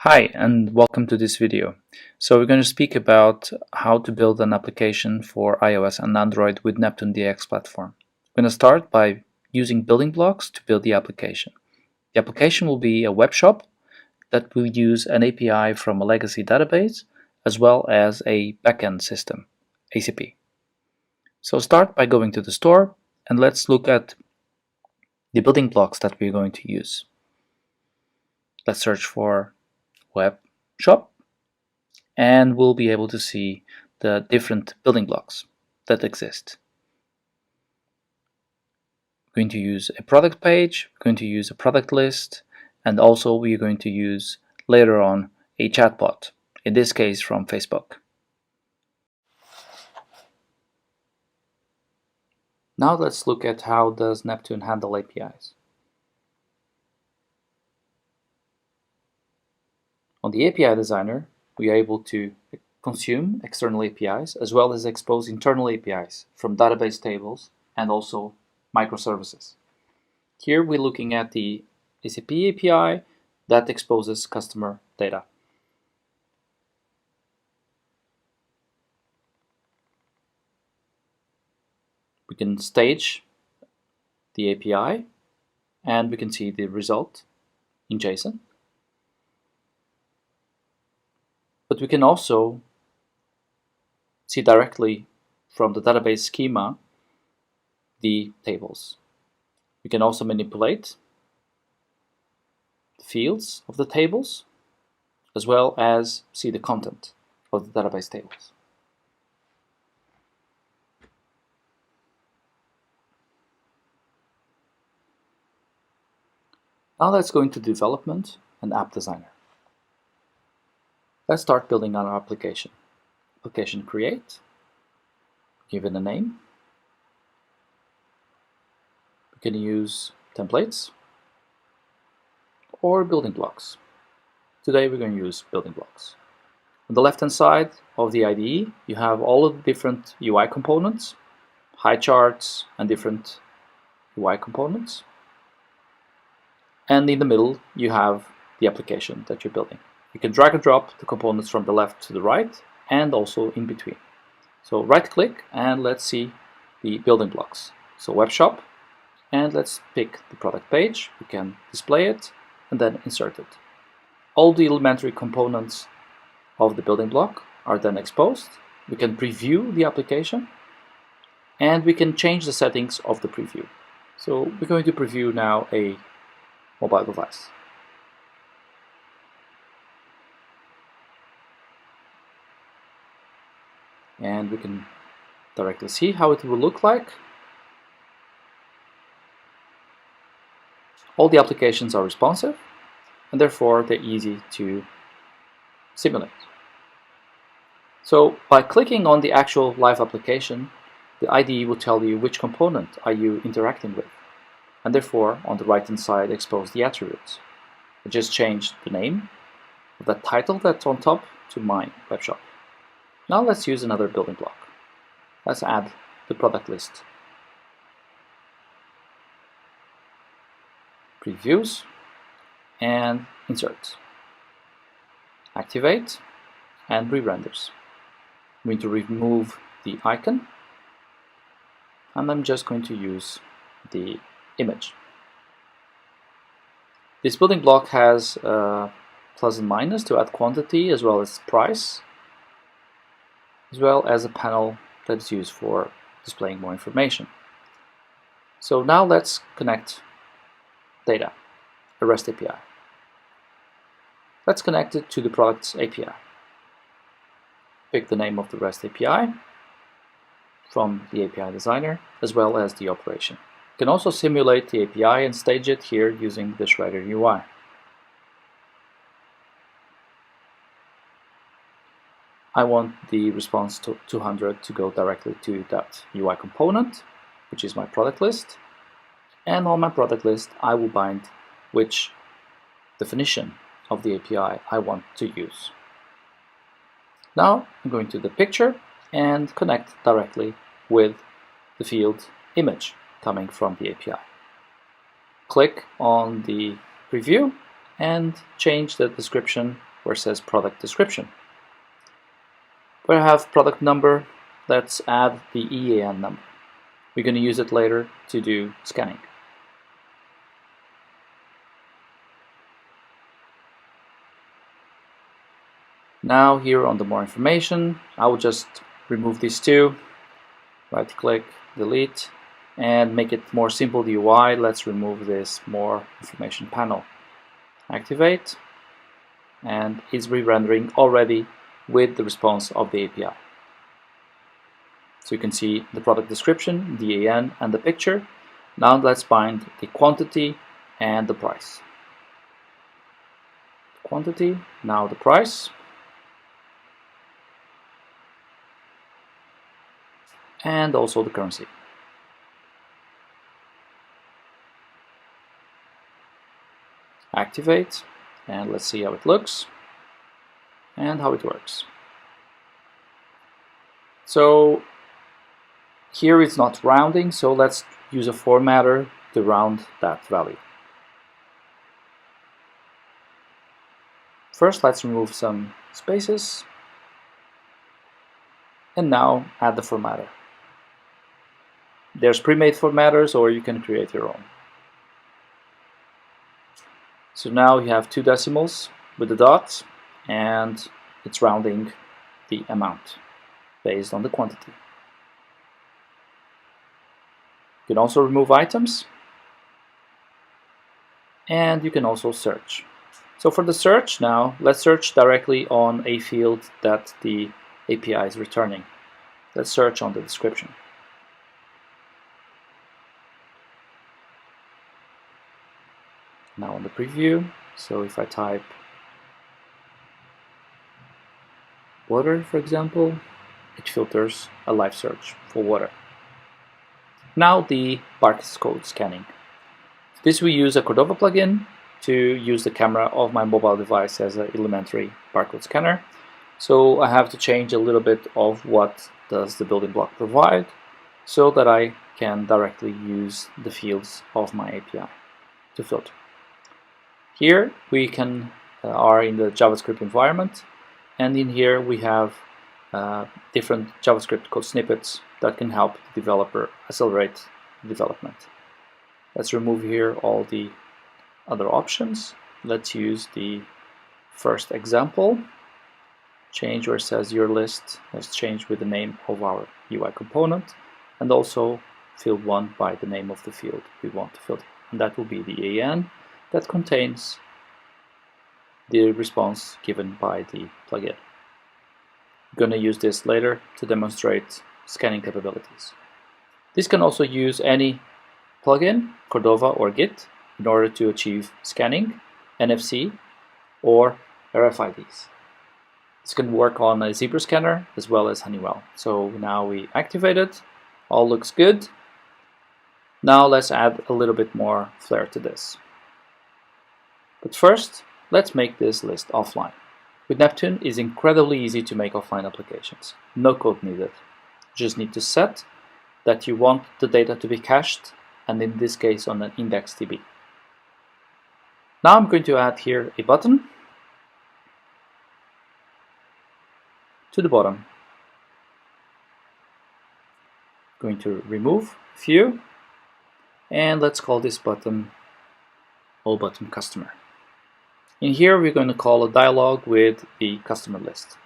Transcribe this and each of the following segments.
Hi, and welcome to this video. So we're going to speak about how to build an application for iOS and Android with Neptune DX platform. We're going to start by using building blocks to build the application. The application will be a web shop that will use an API from a legacy database as well as a backend system, ACP. So start by going to the store and let's look at the building blocks that we're going to use. Let's search for web shop, and we'll be able to see the different building blocks that exist. We're going to use a product page, we're going to use a product list, and also we're going to use later on a chatbot, in this case from Facebook. Now let's look at how does Neptune handle APIs. On the API designer, we are able to consume external APIs as well as expose internal APIs from database tables and also microservices. Here we're looking at the ACP API that exposes customer data. We can stage the API and we can see the result in JSON. But we can also see directly from the database schema the tables. We can also manipulate the fields of the tables as well as see the content of the database tables. Now let's go into development and app designer. Let's start building our application. Application create, give it a name. We can use templates or building blocks. Today we're going to use building blocks. On the left hand side of the IDE you have all of the different UI components, high charts and different UI components. And in the middle you have the application that you're building. You can drag and drop the components from the left to the right and also in between. So right click and let's see the building blocks. So web shop, and let's pick the product page. We can display it and then insert it. All the elementary components of the building block are then exposed. We can preview the application and we can change the settings of the preview. So we're going to preview now a mobile device. And we can directly see how it will look like. All the applications are responsive and therefore they're easy to simulate. So by clicking on the actual live application, the IDE will tell you which component are you interacting with, and therefore on the right hand side expose the attributes. I just changed the name of that title that's on top to my webshop. Now let's use another building block. Let's add the product list. Previews and insert. Activate and re-renders. I'm going to remove the icon and I'm just going to use the image. This building block has plus and minus to add quantity as well as price, as well as a panel that is used for displaying more information. So now let's connect data, a REST API. Let's connect it to the product's API. Pick the name of the REST API from the API designer as well as the operation. You can also simulate the API and stage it here using the Shredder UI. I want the response to 200 to go directly to that UI component, which is my product list. And on my product list, I will bind which definition of the API I want to use. Now I'm going to the picture and connect directly with the field image coming from the API. Click on the preview and change the description where it says product description. Where I have product number, let's add the EAN number. We're going to use it later to do scanning. Now here on the more information, I will just remove these two, right click, delete, and make it more simple the UI. Let's remove this more information panel. Activate, and it's re-rendering already with the response of the API. So you can see the product description, the AN, and the picture. Now let's bind the quantity and the price. Quantity, now the price. And also the currency. Activate, and let's see how it looks and how it works. So here it's not rounding, so let's use a formatter to round that value. First, let's remove some spaces, and now add the formatter. There's pre-made formatters, or you can create your own. So now you have two decimals with the dots, and it's rounding the amount based on the quantity. You can also remove items, and you can also search. So for the search now, let's search directly on a field that the API is returning. Let's search on the description. Now on the preview, so if I type water, for example, it filters a live search for water. Now the barcode scanning. This we use a Cordova plugin to use the camera of my mobile device as an elementary barcode scanner. So I have to change a little bit of what does the building block provide so that I can directly use the fields of my API to filter. Here we are in the JavaScript environment, and in here we have different JavaScript code snippets that can help the developer accelerate development. Let's remove here all the other options. Let's use the first example. Change where it says your list. Let's change with the name of our UI component, and also field 1 by the name of the field we want to filter. And that will be the AN that contains the response given by the plugin. I'm going to use this later to demonstrate scanning capabilities. This can also use any plugin, Cordova or Git, in order to achieve scanning, NFC, or RFIDs. This can work on a Zebra scanner as well as Honeywell. So now we activate it, all looks good. Now let's add a little bit more flair to this. But first, let's make this list offline. With Neptune, it's incredibly easy to make offline applications. No code needed. You just need to set that you want the data to be cached, and in this case on an IndexedDB. Now I'm going to add here a button to the bottom. Going to remove a few, and let's call this button All Button Customer. In here we're going to call a dialog with the customer list.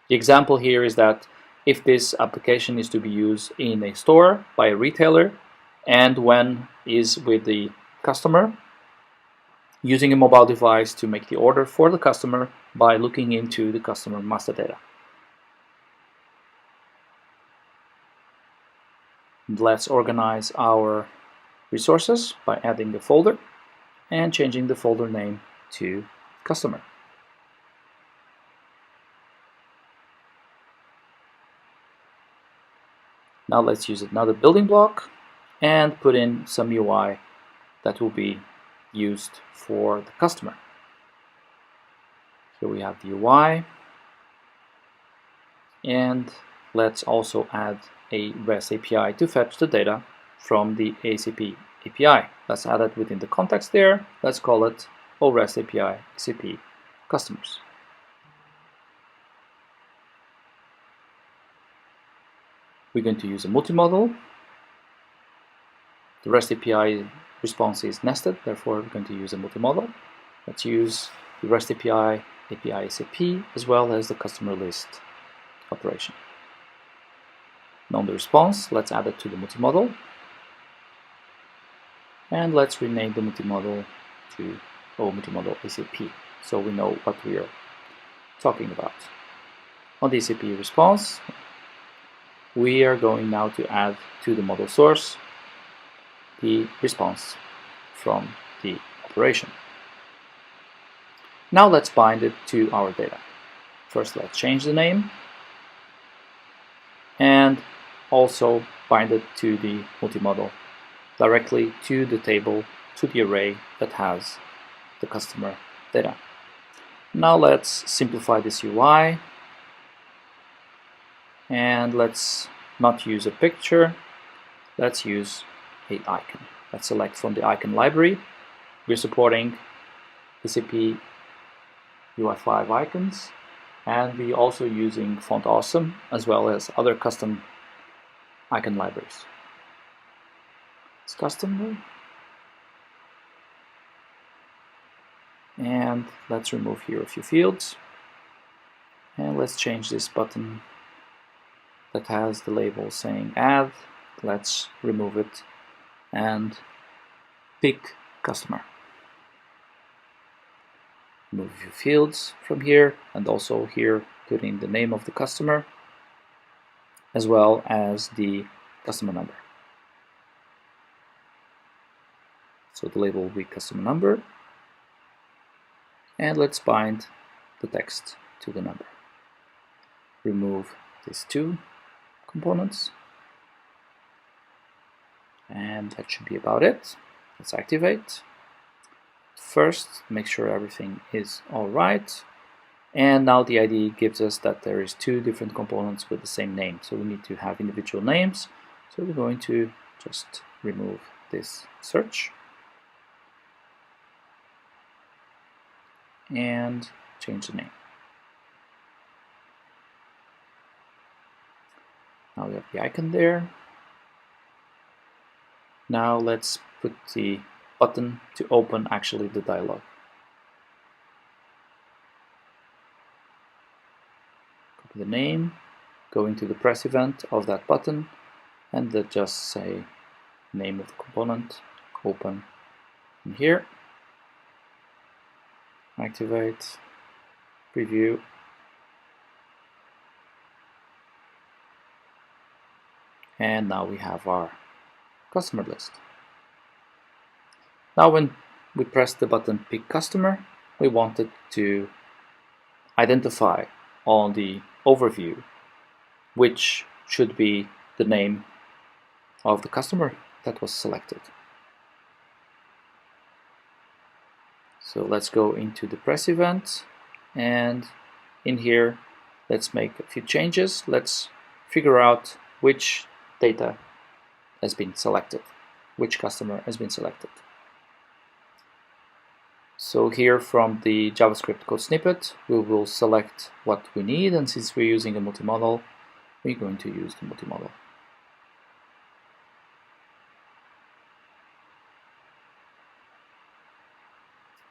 The example here is that if this application is to be used in a store by a retailer, and when is with the customer, using a mobile device to make the order for the customer by looking into the customer master data. And let's organize our resources by adding the folder and changing the folder name to customer. Now let's use another building block and put in some UI that will be used for the customer. Here we have the UI, and let's also add a REST API to fetch the data from the ACP API. Let's add it within the context there. Let's call it OREST API ACP customers. We're going to use a multimodal. The REST API response is nested, therefore we're going to use a multimodal. Let's use the REST API SAP, as well as the customer list operation. Known the response, let's add it to the multimodal. And let's rename the multimodal to multimodal SAP, so we know what we are talking about. On the SAP response, we are going now to add to the model source the response from the operation. Now let's bind it to our data. First, let's change the name and also bind it to the multimodal directly to the table, to the array that has the customer data. Now let's simplify this UI and let's not use a picture, let's use an icon. Let's select from the icon library. We're supporting SAP UI5 icons, and we're also using Font Awesome as well as other custom icon libraries. It's custom, and let's remove here a few fields, and let's change this button that has the label saying add. Let's remove it and pick customer. Remove a few fields from here, and also here put in the name of the customer as well as the customer number. So the label will be customer number, and let's bind the text to the number. Remove these two components, and that should be about it. Let's activate. First, make sure everything is all right. And now the IDE gives us that there is two different components with the same name. So we need to have individual names. So we're going to just remove this search and change the name. Now we have the icon there. Now let's put the button to open actually the dialog. Copy the name, go into the press event of that button, and then just say name of the component, open in here, activate, preview, and now we have our customer list. Now when we press the button pick customer, we want it to identify on the overview which should be the name of the customer that was selected. So let's go into the press event, and in here let's make a few changes. Let's figure out which data has been selected, which customer has been selected. So here from the JavaScript code snippet, we will select what we need, and since we're using a multimodal, we're going to use the multimodal.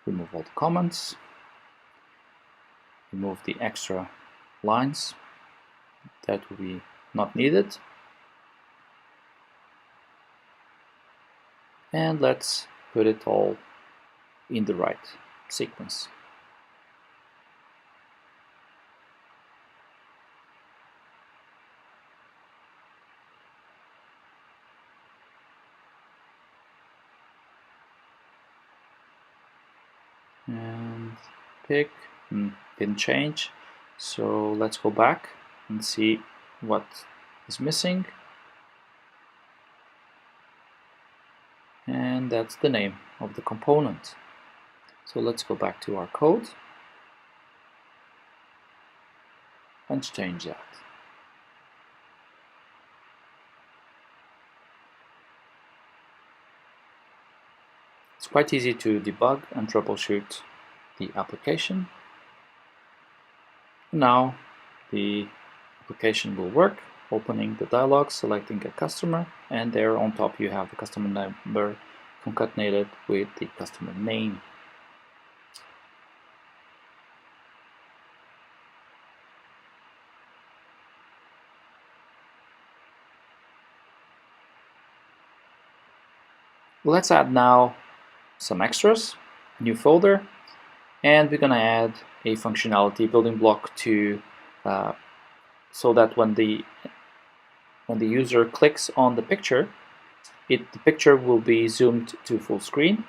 Remove all the comments, remove the extra lines that will be not needed, and let's put it all in the right sequence. And pick, didn't change, so let's go back and see what is missing. And that's the name of the component. So let's go back to our code and change that. It's quite easy to debug and troubleshoot the application. Now the application will work. opening the dialog, selecting a customer, and there on top you have the customer number concatenated with the customer name. Let's add now some extras, a new folder, and we're going to add a functionality building block to so that when the user clicks on the picture, the picture will be zoomed to full screen.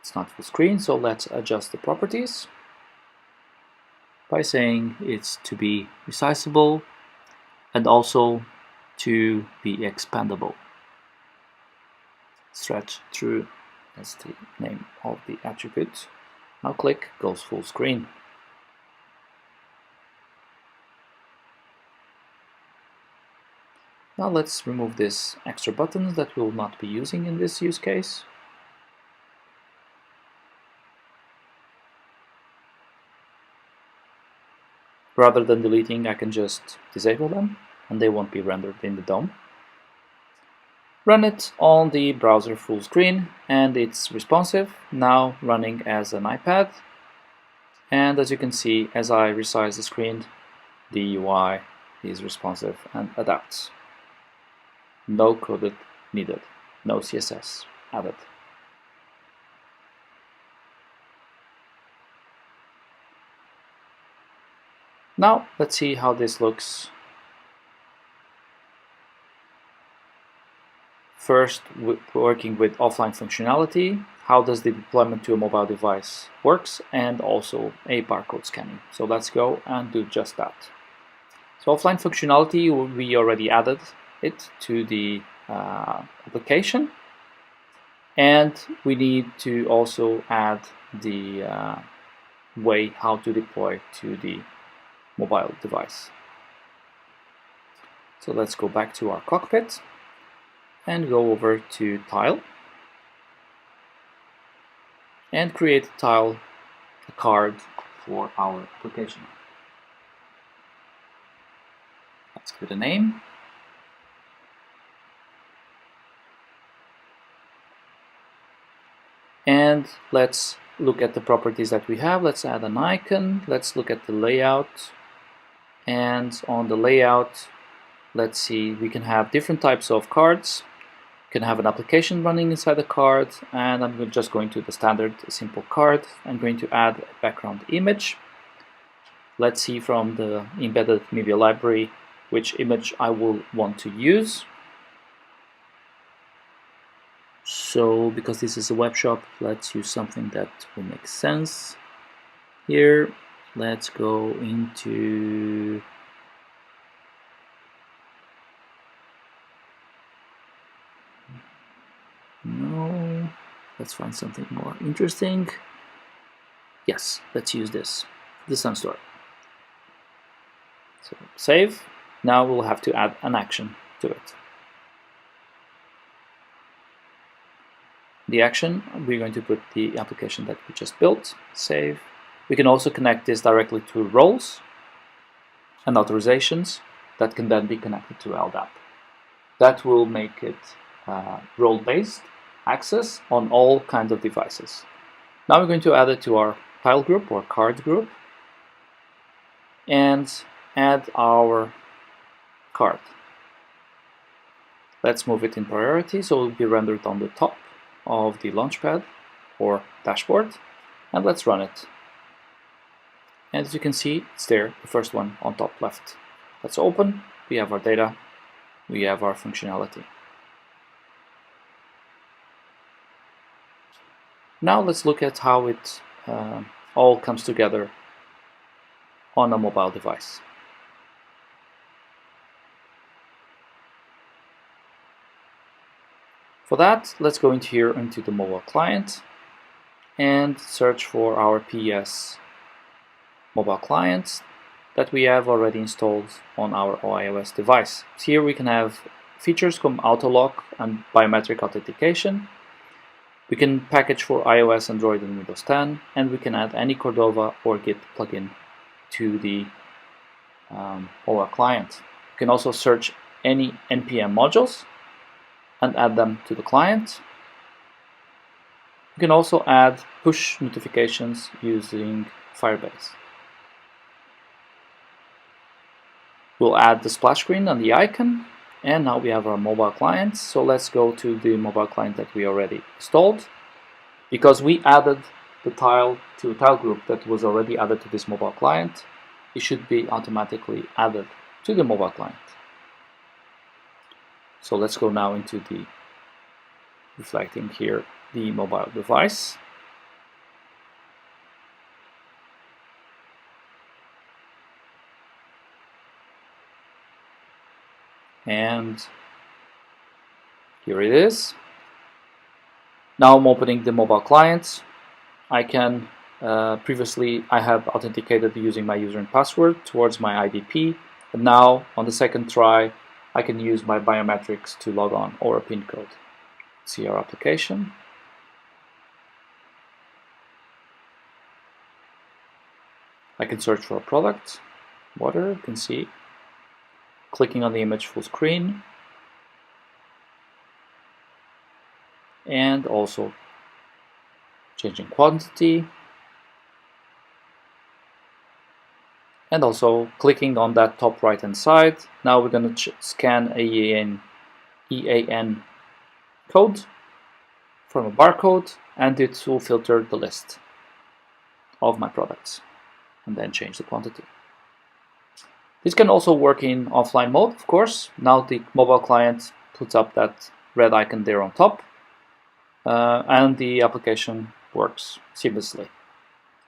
It's not full screen, so let's adjust the properties by saying it's to be resizable and also to be expandable. Stretch through, that's the name of the attribute. Now click, goes full screen. Now let's remove this extra buttons that we will not be using in this use case. Rather than deleting, I can just disable them and they won't be rendered in the DOM. Run it on the browser full screen and it's responsive, now running as an iPad. And as you can see, as I resize the screen, the UI is responsive and adapts. No code needed, no CSS added. Now let's see how this looks. First, working with offline functionality, how does the deployment to a mobile device works, and also a barcode scanning. So let's go and do just that. So offline functionality, we already added it to the application, and we need to also add the way how to deploy to the mobile device. So let's go back to our cockpit and go over to tile and create a tile, a card for our application. Let's give it a name. And let's look at the properties that we have. Let's add an icon. Let's look at the layout. And on the layout, let's see, we can have different types of cards. You can have an application running inside the card, and I'm just going to the standard simple card. I'm going to add a background image. Let's see from the embedded media library which image I will want to use. So because this is a web shop, let's use something that will make sense. Here, let's go into let's find something more interesting. Yes, let's use this, the Sun Store. So save. Now we'll have to add an action to it. The action, we're going to put the application that we just built, save. We can also connect this directly to roles and authorizations that can then be connected to LDAP. That will make it role-based access on all kinds of devices. Now we're going to add it to our tile group or card group and add our card. Let's move it in priority so it will be rendered on the top of the launchpad or dashboard, and let's run it. And as you can see, it's there, the first one on top left. Let's open. We have our data, we have our functionality. Now let's look at how it all comes together on a mobile device. For that, let's go into the mobile client and search for our PS mobile clients that we have already installed on our iOS device. So here we can have features come auto lock and biometric authentication. We can package for iOS, Android, and Windows 10, and we can add any Cordova or Git plugin to the mobile client. You can also search any NPM modules and add them to the client. You can also add push notifications using Firebase. We'll add the splash screen and the icon, and now we have our mobile client. So let's go to the mobile client that we already installed. Because we added the tile to a tile group that was already added to this mobile client, it should be automatically added to the mobile client. So let's go now into the reflecting here the mobile device. And here it is. Now I'm opening the mobile client. I can previously I have authenticated using my user and password towards my IDP, and now on the second try I can use my biometrics to log on, or a PIN code. See our application. I can search for a product, water, you can see, clicking on the image full screen, and also changing quantity, and also clicking on that top right hand side. Now we're going to scan a EAN code from a barcode, and it will filter the list of my products and then change the quantity. This can also work in offline mode, of course. Now the mobile client puts up that red icon there on top, and the application works seamlessly,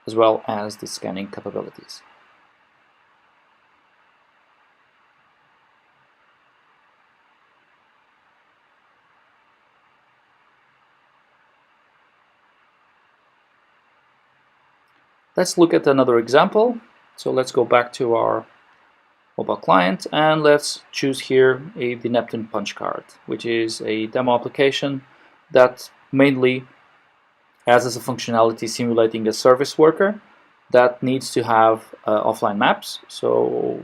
as well as the scanning capabilities. Let's look at another example. So let's go back to our mobile client, and let's choose here the Neptune punch card, which is a demo application that mainly has as a functionality simulating a service worker that needs to have offline maps. So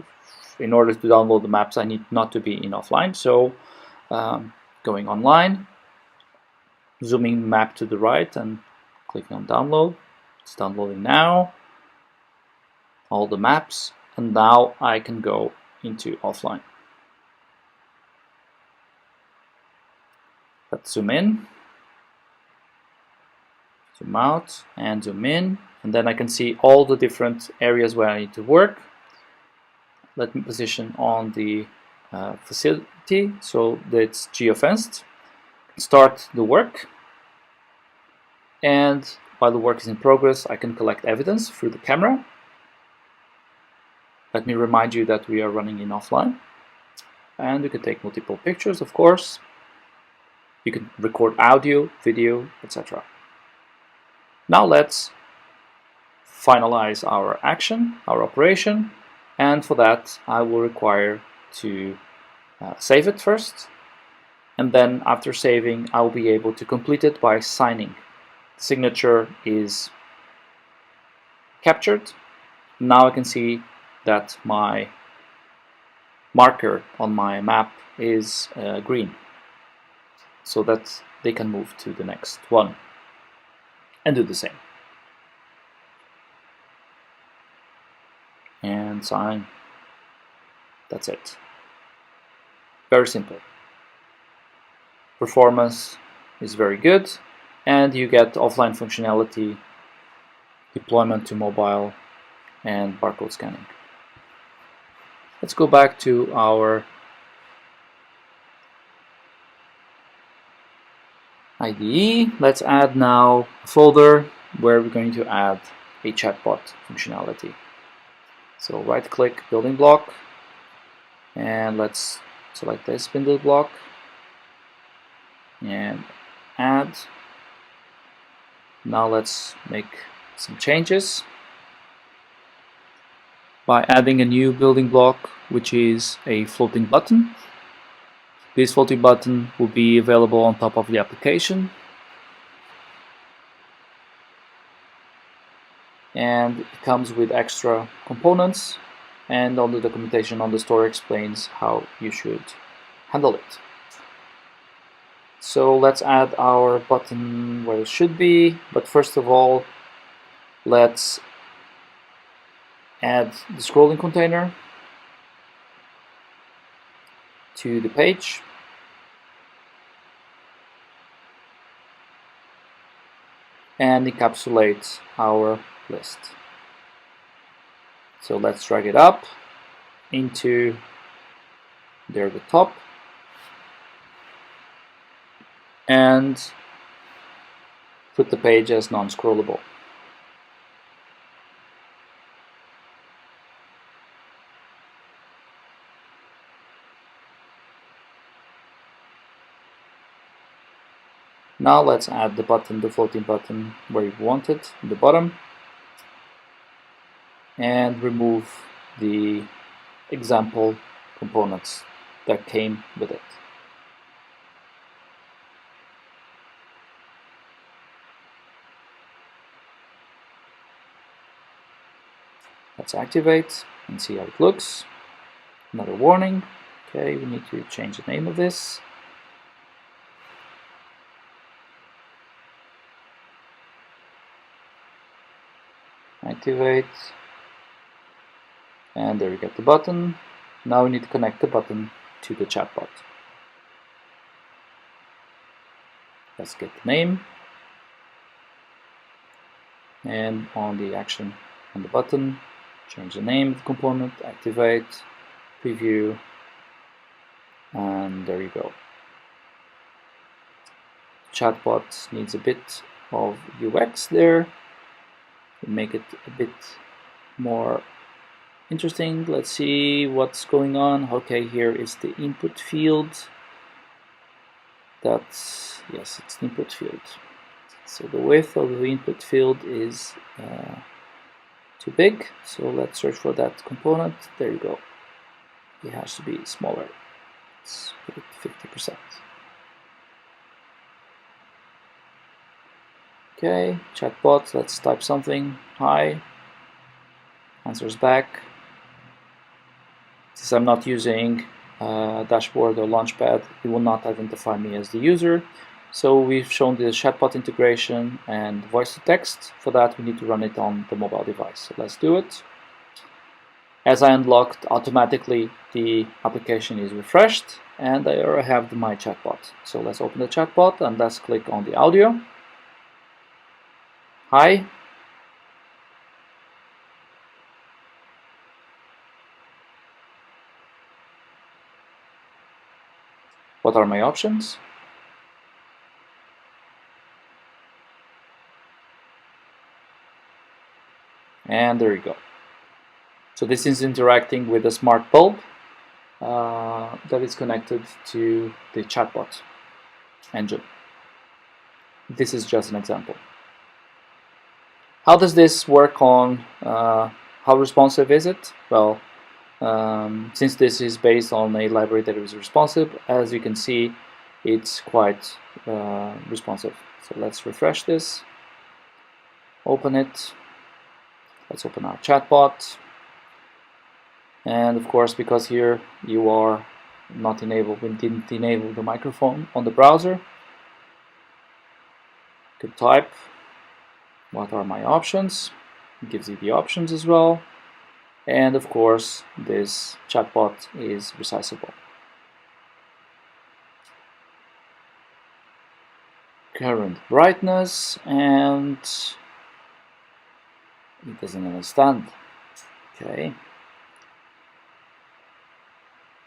in order to download the maps, I need not to be in offline. So going online, zooming map to the right and clicking on download. It's downloading now, all the maps, and now I can go into offline. Let's zoom in, zoom out, and zoom in, and then I can see all the different areas where I need to work. Let me position on the facility so that it's geofenced. Start the work, and while the work is in progress, I can collect evidence through the camera. Let me remind you that we are running in offline, and you can take multiple pictures, of course. You can record audio, video, etc. Now let's finalize our action, our operation, and for that I will require to save it first, and then after saving I will be able to complete it by signing. The signature is captured. Now I can see that my marker on my map is green, so that they can move to the next one and do the same. And sign. That's it. Very simple. Performance is very good, and you get offline functionality, deployment to mobile, and barcode scanning. Let's go back to our IDE. Let's add now a folder where we're going to add a chatbot functionality. So right click building block, and let's select this building block and add. Now let's make some changes by adding a new building block, which is a floating button. This floating button will be available on top of the application, and it comes with extra components and on the documentation on the store explains how you should handle it. So let's add our button where it should be, but first of all, let's add the scrolling container to the page. And encapsulate our list. So let's drag it up into there at the top and put the page as non-scrollable. Now let's add the button, the floating button where you want it, in the bottom, and remove the example components that came with it. Let's activate and see how it looks. Another warning. Okay, we need to change the name of this. Activate, and there we get the button. Now we need to connect the button to the chatbot. Let's get the name, and on the action on the button, change the name of the component, activate, preview, and there you go. Chatbot needs a bit of UX there to make it a bit more interesting. Let's see what's going on. Okay, here is the input field. That's, yes, it's the input field. So the width of the input field is too big. So let's search for that component. There you go. It has to be smaller. Let's put it 50%. Okay, chatbot, let's type something. Hi. Answers back. Since I'm not using dashboard or launchpad, it will not identify me as the user. So we've shown the chatbot integration and voice to text. For that, we need to run it on the mobile device. So let's do it. As I unlocked, automatically the application is refreshed, and I already have my chatbot. So let's open the chatbot and let's click on the audio. Hi. What are my options? And there you go. So this is interacting with a smart bulb that is connected to the chatbot engine. This is just an example. How does this work on how responsive is it? Well, since this is based on a library that is responsive, as you can see, it's quite responsive. So let's refresh this, open it. Let's open our chatbot. And of course, because here you are not enabled, we didn't enable the microphone on the browser. You could type, what are my options? It gives you the options as well. And of course, this chatbot is resizable. Current brightness, and it doesn't understand. Okay.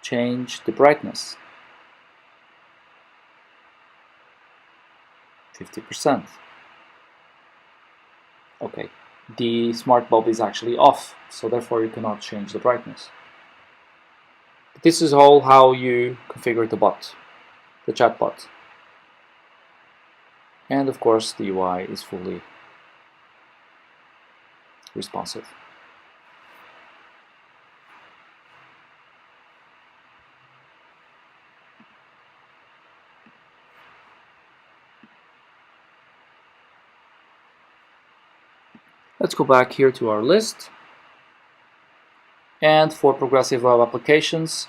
Change the brightness. 50%. Okay. The smart bulb is actually off, so therefore you cannot change the brightness. This is all how you configure the bot, the chatbot. And of course the UI is fully responsive. Let's go back here to our list. And for progressive web applications,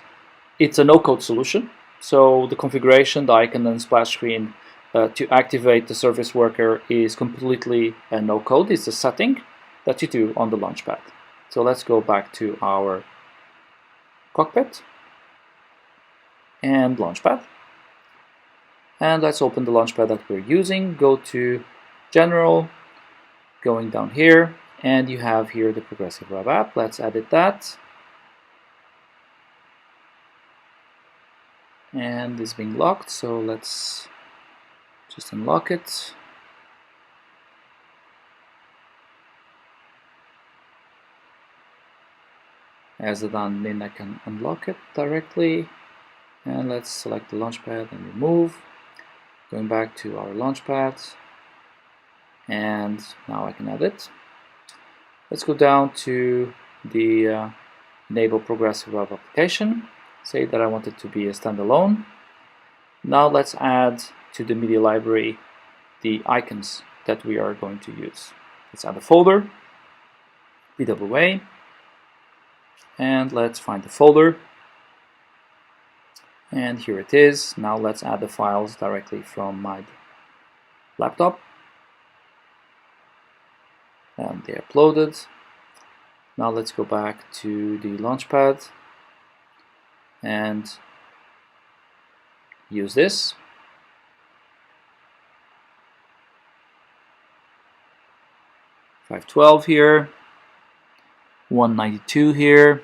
it's a no-code solution. So the configuration, the icon and splash screen to activate the service worker is completely no-code. It's a setting that you do on the Launchpad. So let's go back to our cockpit and Launchpad. And let's open the Launchpad that we're using. Go to General, going down here, and you have here the progressive web app. Let's edit that. And it's being locked, so let's just unlock it. As a admin, I can unlock it directly. And let's select the Launchpad and remove. Going back to our Launchpad. And now I can edit. Let's go down to the Enable Progressive Web Application. Say that I want it to be a standalone. Now let's add to the media library the icons that we are going to use. Let's add a folder, PWA, and let's find the folder. And here it is. Now let's add the files directly from my laptop. And they uploaded. Now let's go back to the Launchpad and use this. .512 here, 192 here,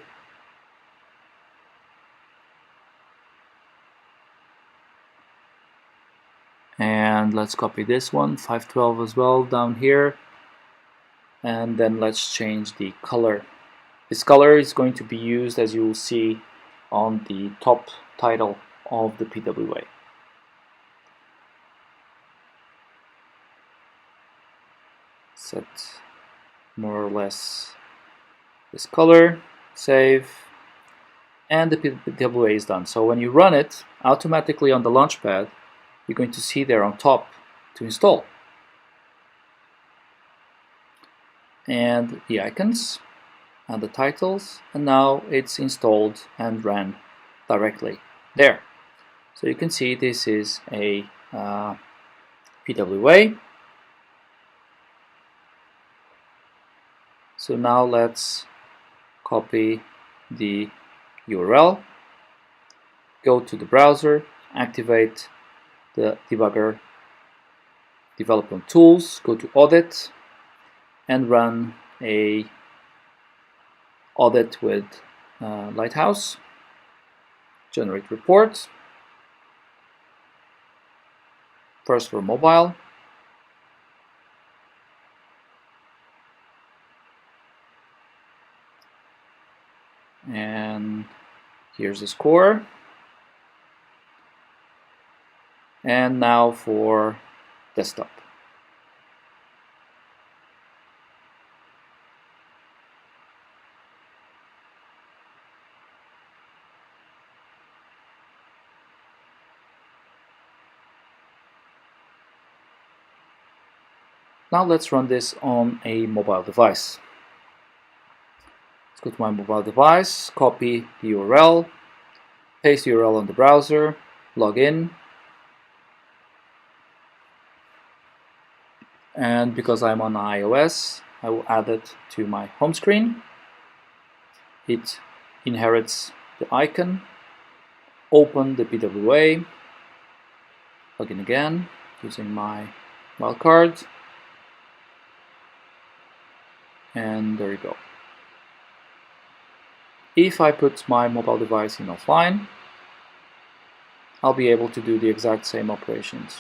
and let's copy this one, 512 as well down here, and then let's change the color. This color is going to be used, as you will see, on the top title of the PWA. Set more or less this color, save, and the PWA is done. So when you run it automatically on the Launchpad, you're going to see there on top to install. And the icons and the titles, and now it's installed and ran directly there. So you can see this is a PWA. So now let's copy the URL, go to the browser, activate the debugger development tools, go to audit, and run a audit with Lighthouse, generate report, first for mobile, and here's the score, and now for desktop. Now let's run this on a mobile device. Let's go to my mobile device, copy the URL, paste the URL on the browser, log in, and because I'm on iOS, I will add it to my home screen. It inherits the icon, open the PWA, log in again using my wildcard, and there you go. If I put my mobile device in offline, I'll be able to do the exact same operations.